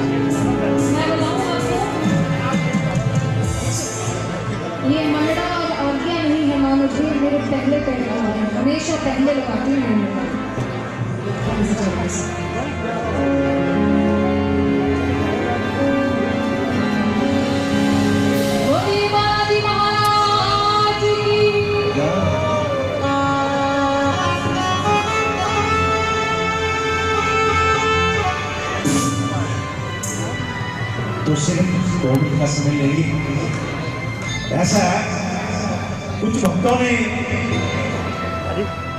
मैं बताऊं आपको, ये मंडा आज्ञा नहीं है मानो जी, मेरे पहले पहला है, हमेशा पहले लगाती हूँ मैं। तो सिर्फ 2 मिनट का समय लेंगे। ऐसा है, कुछ भक्तों ने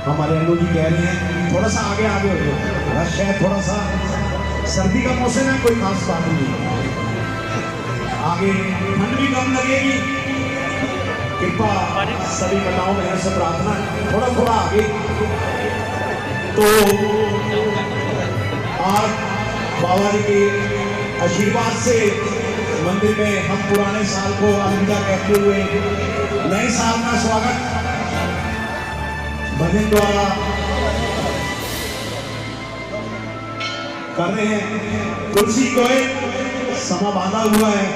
हमारे अनु जी कह रहे हैं थोड़ा सा आगे आगे हो जाओ, रश है थोड़ा सा, सर्दी का मौसम है, कोई खास बात नहीं, आगे ठंड भी कम लगेगी। कृपा सभी बताओ, मेरे से प्रार्थना थोड़ा थोड़ा आगे। तो आज बाबा जी के आशीर्वाद से मंदिर में हम पुराने साल को अलविदा कहते हुए नए साल का स्वागत भजन द्वारा कर रहे हैं। तुलसी को समा बांधा हुआ है,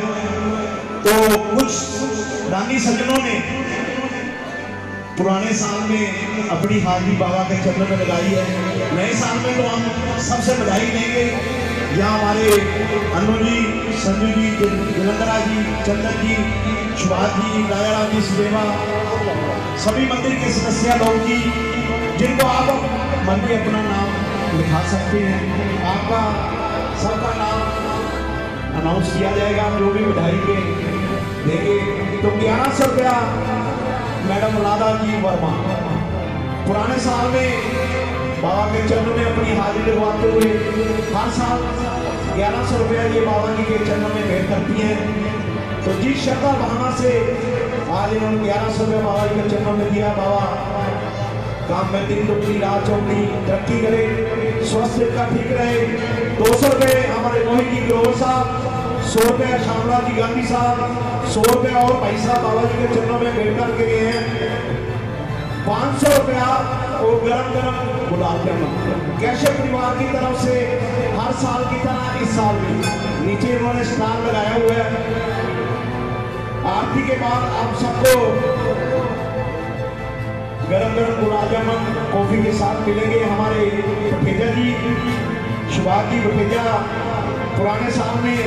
तो कुछ रानी सज्जनों ने पुराने साल में अपनी हाजिरी बाबा के चरणों में लगाई है। नए साल में तो हम सबसे बधाई देंगे। यहाँ हमारे अनु जी, संजू जी, जलंधरा जी, चंदन जी, सुभाष जी, राजाराम जी, सुदेवा, सभी मंदिर के सदस्य लोग जी, जिनको आप मन में अपना नाम लिखा सकते हैं। आपका सबका नाम अनाउंस किया जाएगा, जो भी बधाई के देंगे। तो 1100 रुपया मैडम राधा जी वर्मा पुराने साल में बाबा के चरणों में अपनी हाजिरी लगवाते हुए हर साल 1100 रुपया ये बाबा जी के चरणों में भेंट करती हैं। तो जिस श्रद्धा भावना से आज इन्होंने 1100 रुपया बाबा जी के चरणों में दिया, बाबा काम में दिन दुखी रात चौकड़ी तरक्की करे, स्वास्थ्य का ठीक रहे। 200 रुपये हमारे मोहित जी ग्रोवर साहब, 100 रुपया श्यामलाल जी गांधी साहब, 100 रुपया और भाई साहब बाबा जी के चरणों में भेंट करके गए हैं। 500 रुपया और गरम गरम गुलाब जामुन कैसे परिवार की तरफ से हर साल की तरह इस साल भी नीचे इन्होंने स्टार लगाया हुआ है। आरती के बाद आप सबको गरम गरम गुलाब जामुन कॉफी के साथ मिलेंगे। हमारे भटेजा जी, सुभाष जी भटेजा पुराने साल में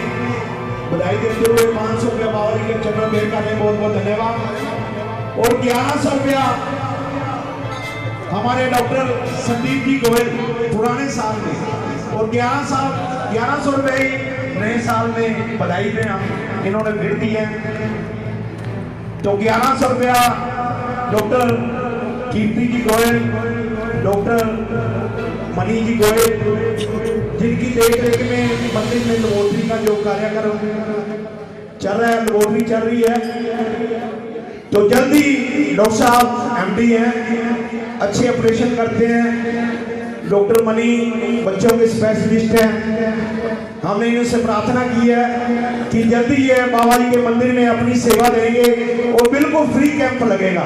बधाई देते हुए 500 रुपया बाबा जी के चरणों में का बहुत बहुत धन्यवाद। और 1100 रुपया हमारे डॉक्टर संदीप जी गोयल पुराने साल में, और 1100 रुपये नए साल में बधाई में हम इन्होंने भेज दी है। तो 1100 रुपया डॉक्टर कीर्ति जी गोयल, डॉक्टर मनी जी गोयल, जिनकी देख रेख में मंदिर में लेबोरेटरी का जो कार्यक्रम चल रहा है, लेबोरेटरी चल रही है। तो जल्दी डॉक्टर साहब एमडी हैं, अच्छे ऑपरेशन करते हैं। डॉक्टर मनी बच्चों के स्पेशलिस्ट हैं। हमने इनसे प्रार्थना की है कि जल्दी ये बाबा जी के मंदिर में अपनी सेवा देंगे और बिल्कुल फ्री कैंप लगेगा।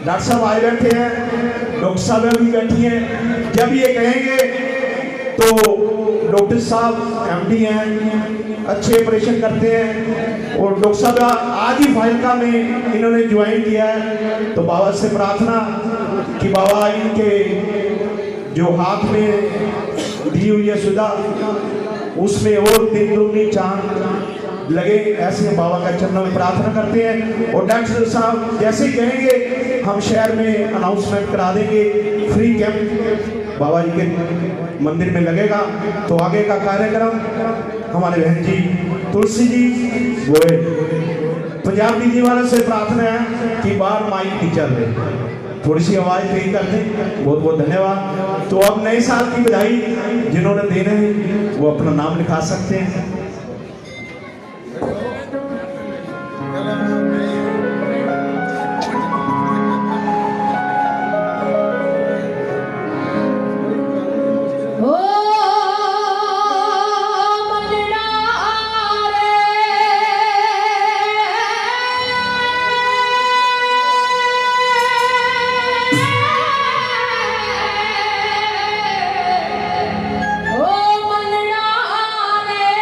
डॉक्टर साहब आए बैठे हैं, डॉक्टर साहब भी बैठी हैं। जब ये कहेंगे तो डॉक्टर साहब एमडी हैं, अच्छे ऑपरेशन करते हैं। और डॉक्टर साहब आज ही फाइलका में इन्होंने ज्वाइन किया है। तो बाबा से प्रार्थना कि बाबा इनके जो हाथ में दी हुई है सुधा, उसमें और दिन दुगनी चांद लगे, ऐसे बाबा का चरणों में प्रार्थना करते हैं। और डॉक्टर साहब जैसे ही कहेंगे हम शहर में अनाउंसमेंट करा देंगे, फ्री कैंप बाबा जी के मंदिर में लगेगा। तो आगे का कार्यक्रम हमारे बहन जी तुलसी जी गोयल, पंजाब जी वालों से प्रार्थना है कि बाहर माइक नहीं चल रहे, थोड़ी सी आवाज तेज कर दें। बहुत बहुत धन्यवाद। तो अब नए साल की बधाई जिन्होंने देना है वो अपना नाम लिखा सकते हैं। ओ मनना रे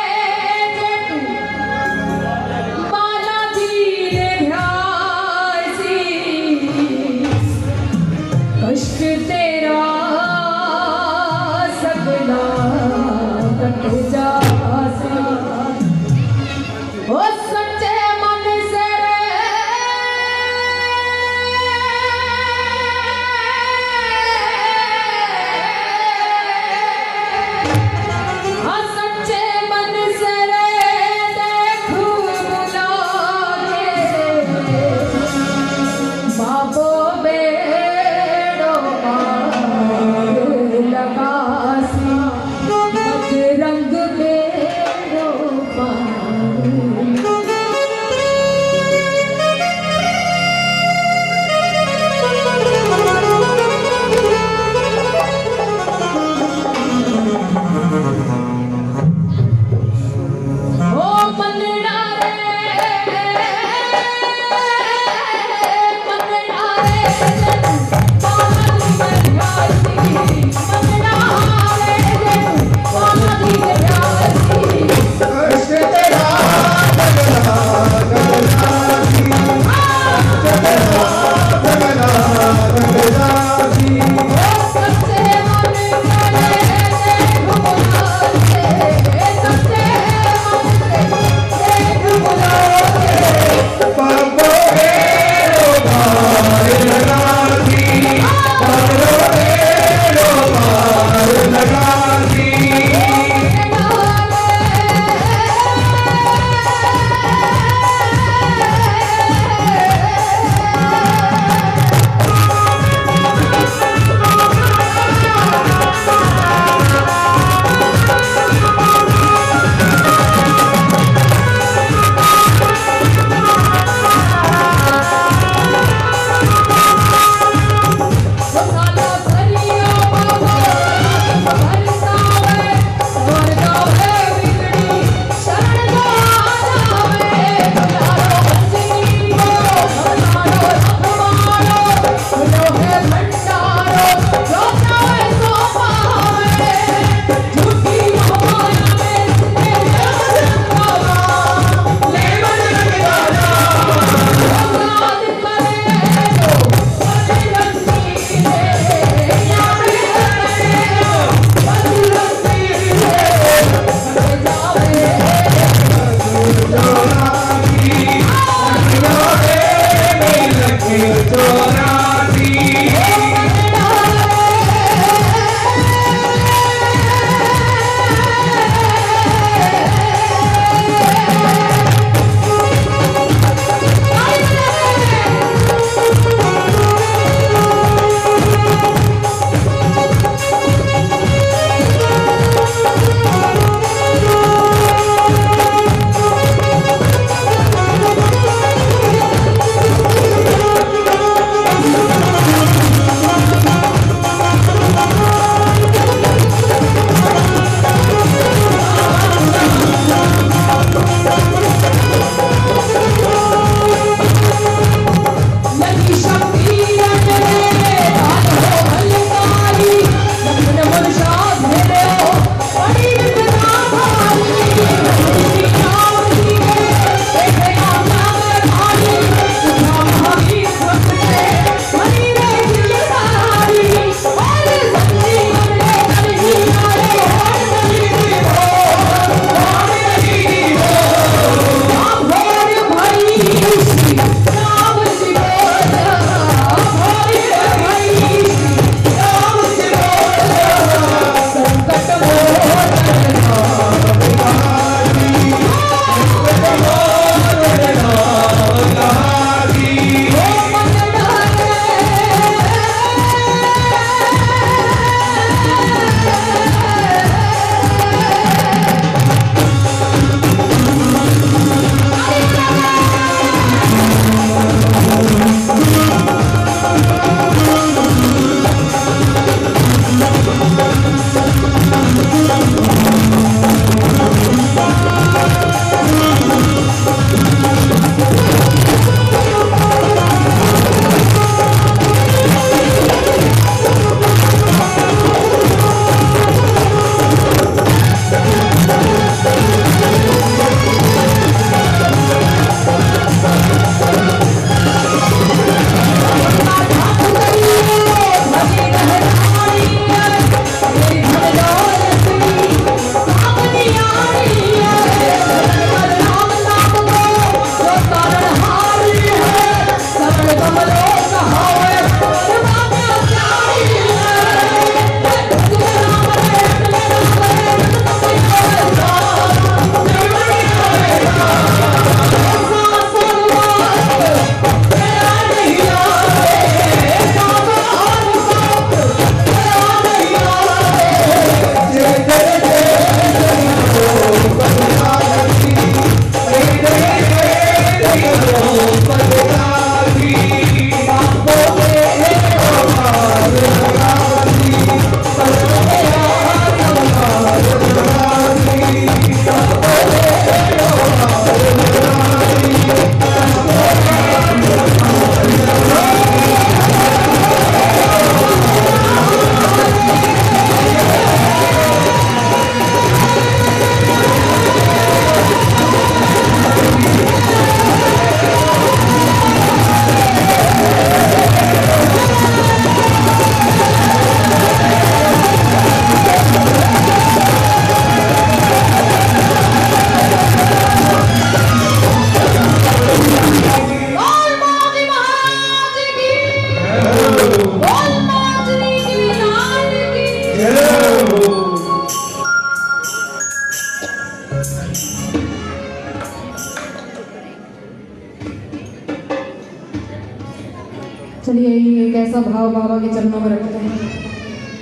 चलिए एक ऐसा भाव बाबा के चरणों में रखते हैं।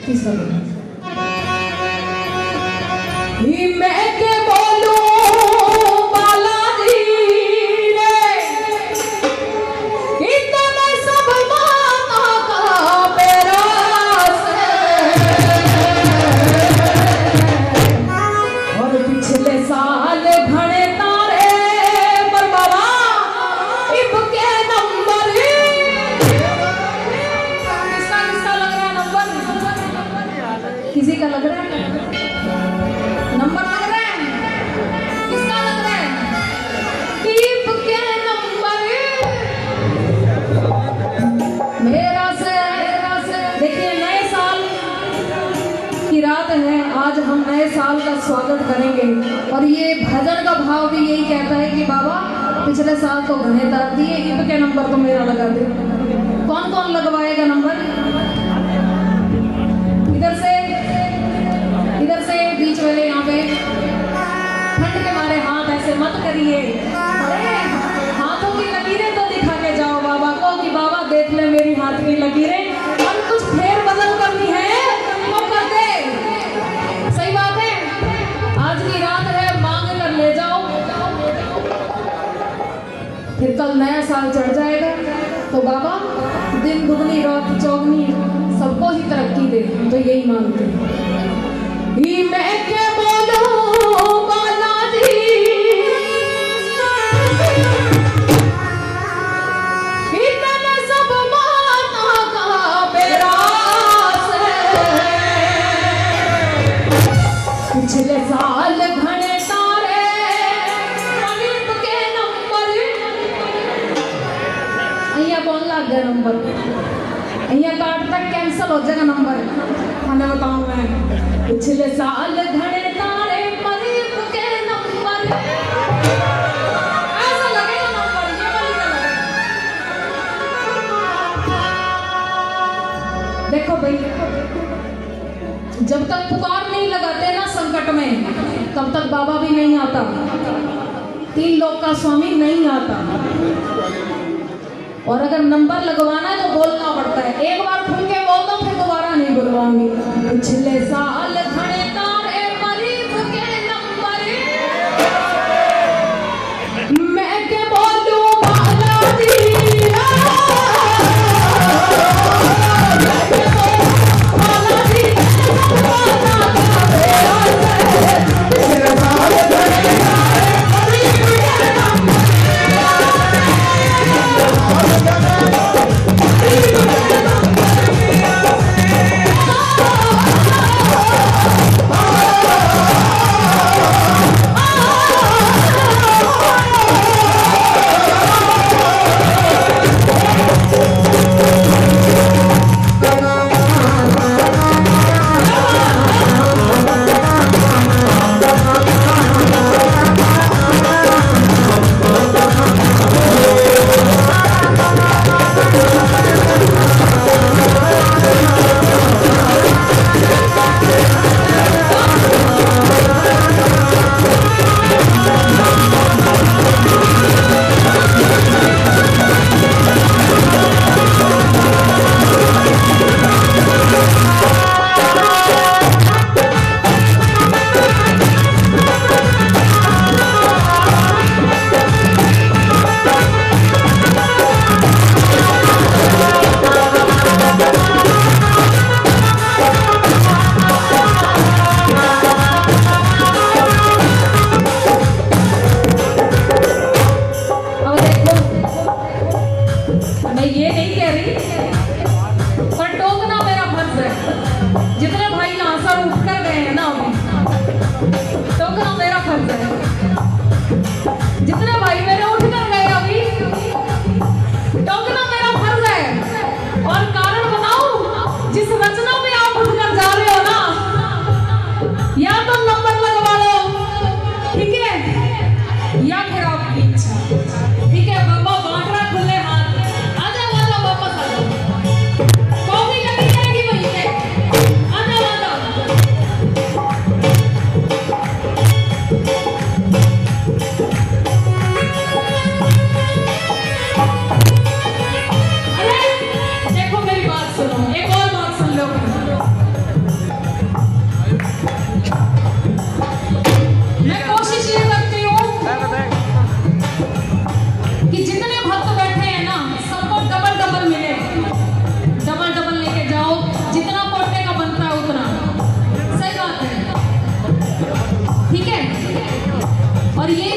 किस तरह मैं के बोलूं बालाजी रे, इतने सब माता का मेरा से, और पिछले साल घने तारे पर बाबा इब के नंबर किसी का लग रहा है नंबर लग रहा है, किसका लग रहा है? टीप के नंबर मेरा से। देखिए नए साल की रात है, आज हम नए साल का स्वागत करेंगे और ये भजन का भाव भी यही कहता है कि बाबा पिछले साल तो घने तार दिए, इब के नंबर तो मेरा लगा दे। कौन कौन लगवाएगा नंबर? इधर से बीच वाले यहाँ पे ठंड के मारे हाथ ऐसे मत करिए, अरे हाथों की लकीरें तो दिखा के जाओ बाबा को कि बाबा देख ले मेरी हाथ की लकीरें, और कुछ फेर बदल करनी है वो कर दे। सही बात है, आज की रात है, मांग कर ले जाओ, फिर कल नया साल चढ़ जाएगा तो बाबा दिन दुगनी रात चौगनी सबको ही तरक्की दे। तो यही मांगते हैं। मैं के बोलूं बालाजी, इतने सब माता का मेरा से, पिछले साल घने तारे अनिप के नंबर, अहिया कौन लग गया नंबर? अहिया कार्ड तक कैंसिल हो जाएगा नंबर, हमें बताऊं मैं। पिछले साल घने तारे मरीब के नंबर, ऐसा लगेगा नंबर, ये वाली का लगेगा। देखो भाई, जब तक पुकार नहीं लगाते ना संकट में, तब तक बाबा भी नहीं आता, 3 लोक का स्वामी नहीं आता। और अगर नंबर लगवाना है तो बोलना पड़ता है, एक बार खुल के बोल दो फिर दोबारा नहीं बुलवाऊंगी। पिछले साल खड़े तारे मरीब के नंबर, मैं के बोलूं बालाजी, और ये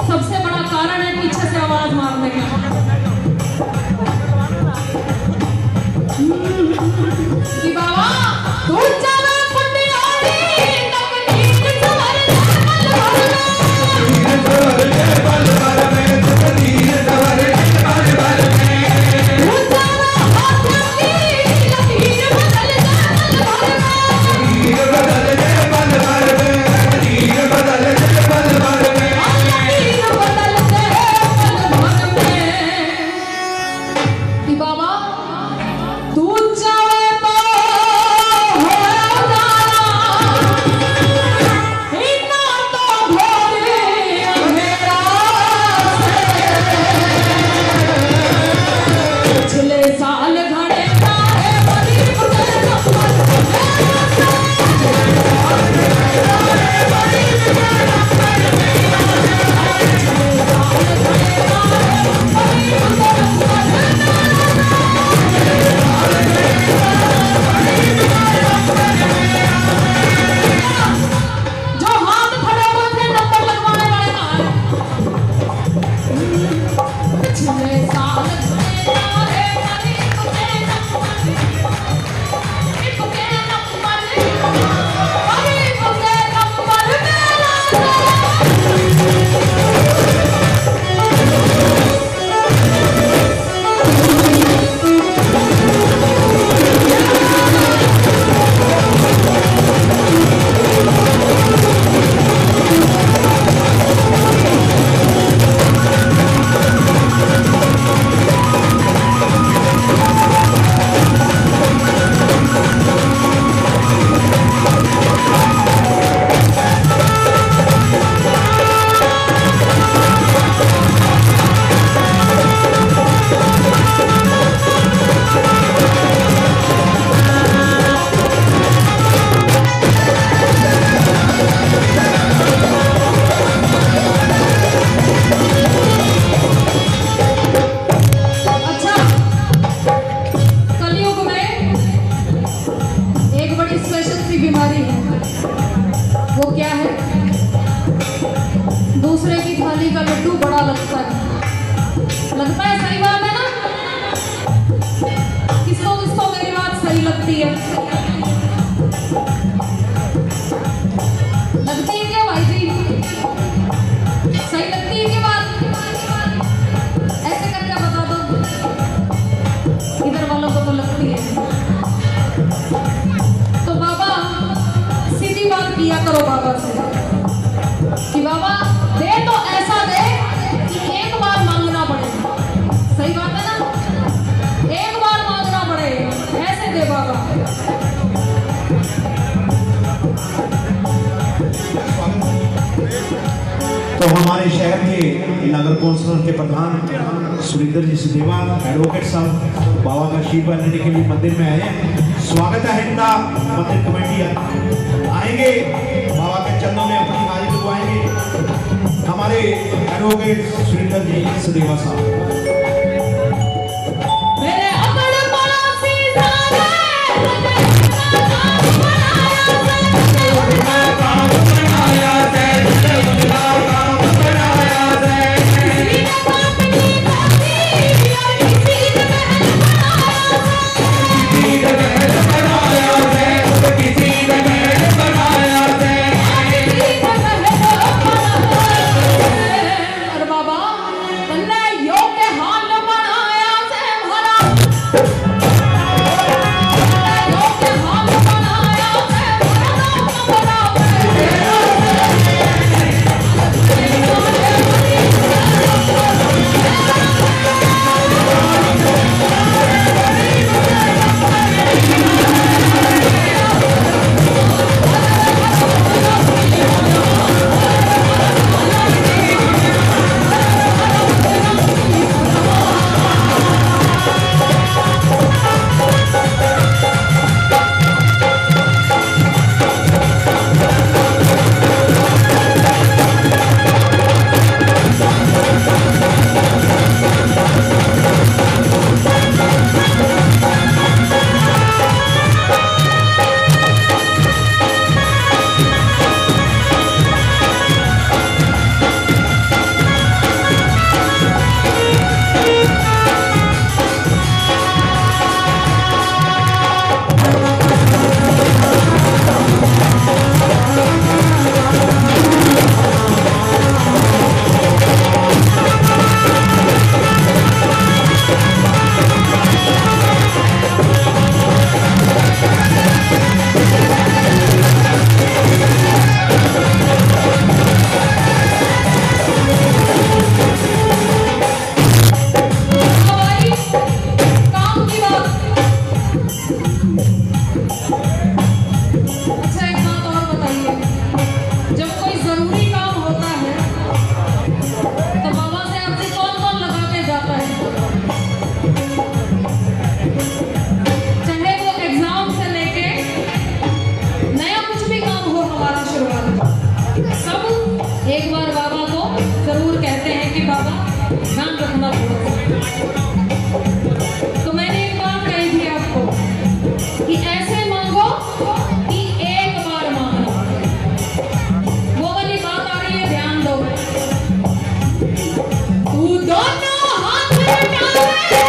सबसे बड़ा कारण है पीछे से आवाज मारने का। कि बाबा तू जावे पुंडियारी तकदीर सवर बल भर में तकदीर सवर बल में तू जावे हाथ की लकीर बदल दे बल भर में तकदीर बदल दे बल भर में तकदीर बदल दे बल भर में। कि बाबा तू जावे तो हो जाना इतना तो भोले अंधेरा से पिछले साल घड़े तारे बड़ी बदल जो हाथ खड़े हुए थे नंबर लगवाने वाले कहाँ हैं? पिछले साल घड़े तारे बड़ी बदल इनके नंबर बड़ी बदल नंबर मेरा अच्छा, कलयुग में एक बड़ी स्पेशल सी बीमारी है। वो क्या है? दूसरे की थाली का लड्डू बड़ा लगता है। लगता है, सही बात है ना? किसको किसको मेरी बात सही लगती है? लगती है क्या भाई जी? सही लगती है क्या बात? ऐसे करके बता दो। इधर वालों को तो लगती है। तो बाबा सीधी बात किया करो बाबा से कि बाबा दे तो ऐसा दे कि एक बार मांगना पड़े। सही बात है ना? एक बार मांगना पड़े, ऐसे दे बाबा। तो हमारे शहर के नगर कौंसिलर के प्रधान सुरेंद्र जी सिद्धेवा एडवोकेट साहब बाबा का आशीर्वाद लेने के लिए मंदिर में आए हैं। स्वागत है इनका। मंदिर कमेटी आएंगे, बाबा के चरणों में अपनी हाजिरी लगवाएंगे हमारे एडवोकेट सुरेंद्र जी सिद्धेवा साहब। मेरे अपने पड़ोसी जाने और बाबा तन्ने योग के एक बार बाबा को जरूर कहते हैं कि बाबा ध्यान रखना थोड़ा सा। तो मैंने एक बात कही थी आपको कि ऐसे मांगो कि एक बार मांगना। वो वाली बात आ रही है, ध्यान दो। तू दोनों हाथ में डाले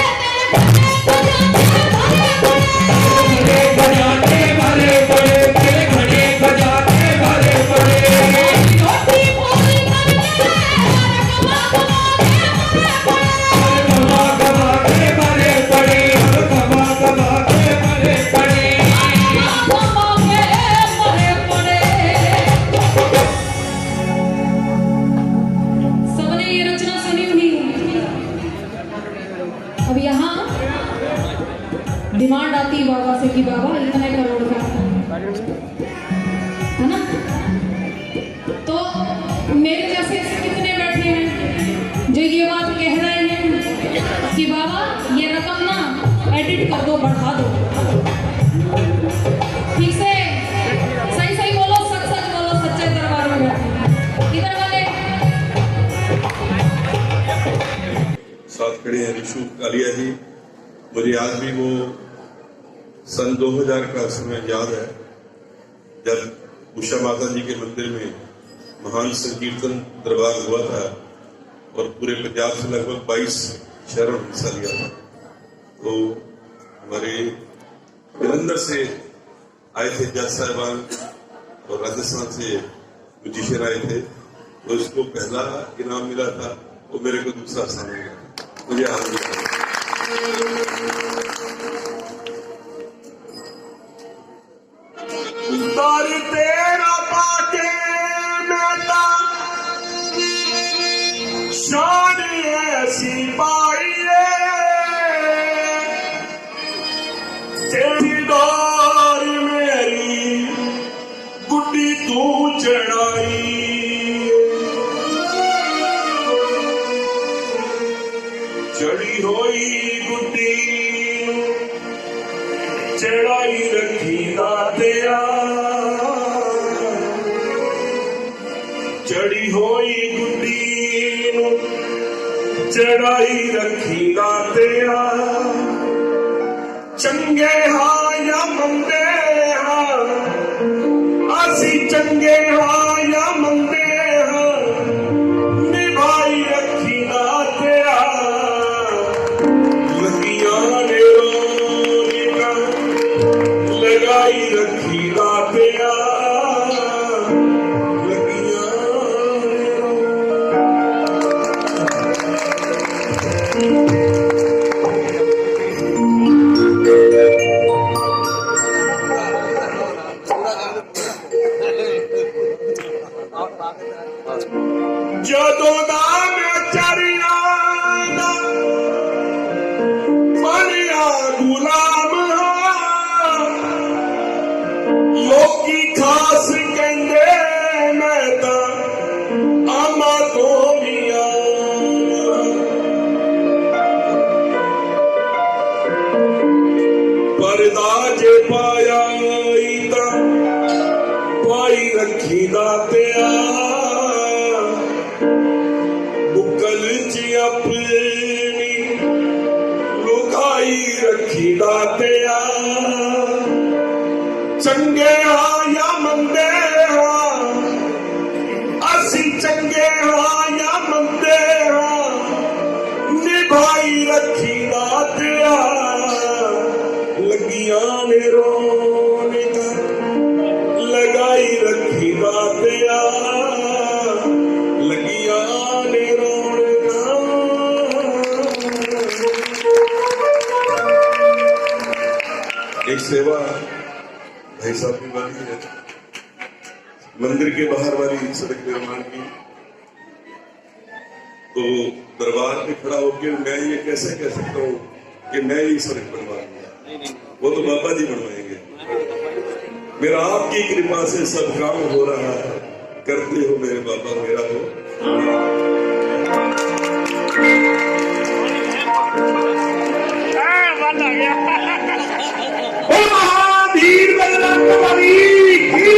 डिमांड आती है बाबा से कि बाबा इतने करोड़ का है ना। तो मेरे जैसे कितने बैठे हैं जो ये बात कह रहे हैं कि बाबा ये रकम ना एडिट कर दो, बढ़ा दो। ठीक से सही सही बोलो, सच सच बोलो, सच्चे दरबार में बैठे इधर वाले साथ खड़े हैं ऋषु कालिया जी। मुझे आज भी वो सन 2000 का समय याद है जब उषा माता जी के मंदिर में महान संकीर्तन दरबार हुआ था और पूरे पंजाब से लगभग 22 शहरों में हिस्सा लिया था। तो हमारे जलंधर से आए थे जज साहिबान और राजस्थान से म्यूजिशियन आए थे, तो इसको पहला इनाम मिला था, तो मेरे को दूसरा स्थान मिला। मुझे आनंद है। तेरा पाके मेरा शान ऐसी पाई तेरी दौर मेरी गुड्डी तू चढ़ाई, चढ़ी होई गुड्डी चढ़ाई रखी दातिया, चढ़ी होई गुड्डी चढ़ाई रखी दातिया। चंगे हाँ या मंदे हाँ, असी चंगे हाँ या मंदे हाँ, निभाई रखी दातिया। लगियां ने रोनिका लगाई रखी दातिया। ਜਦੋਂ ਦਾ ਮੈਂ ਚੜਿਆ ਦਾ ਬਣਿਆ ਗੁਲਾਮ ਹਾਂ, ਲੋਕੀ ਖਾਸ ਕਹਿੰਦੇ ਮੈਂ ਤਾਂ ਆਮਾ ਤੋਂ ਵੀ ਆ। ਪਰਦਾ ਜੇ ਪਾਇਆ ਤਾਂ ਪਾਈ ਰੱਖੀ ਦਾਤਿਆ। अपनी लुकाई रखी दातिया। चंगे हाँ या मंदे हाँ, असी चंगे हाँ या मंदे हाँ, निभाई रखी दातिया। लगियां ने रोने का लगाई रखी दातिया। एक सेवा भाई साहब की वाली है, मंदिर के बाहर वाली सड़क निर्माण की। तो दरबार में खड़ा होकर मैं ये कैसे कह सकता हूँ कि मैं ही सड़क बनवा दूंगा, वो तो बाबा जी बनवाएंगे। मेरा आपकी कृपा से सब काम हो रहा है, करते हो मेरे बाबा मेरा हो। महावीर बजरंग बली की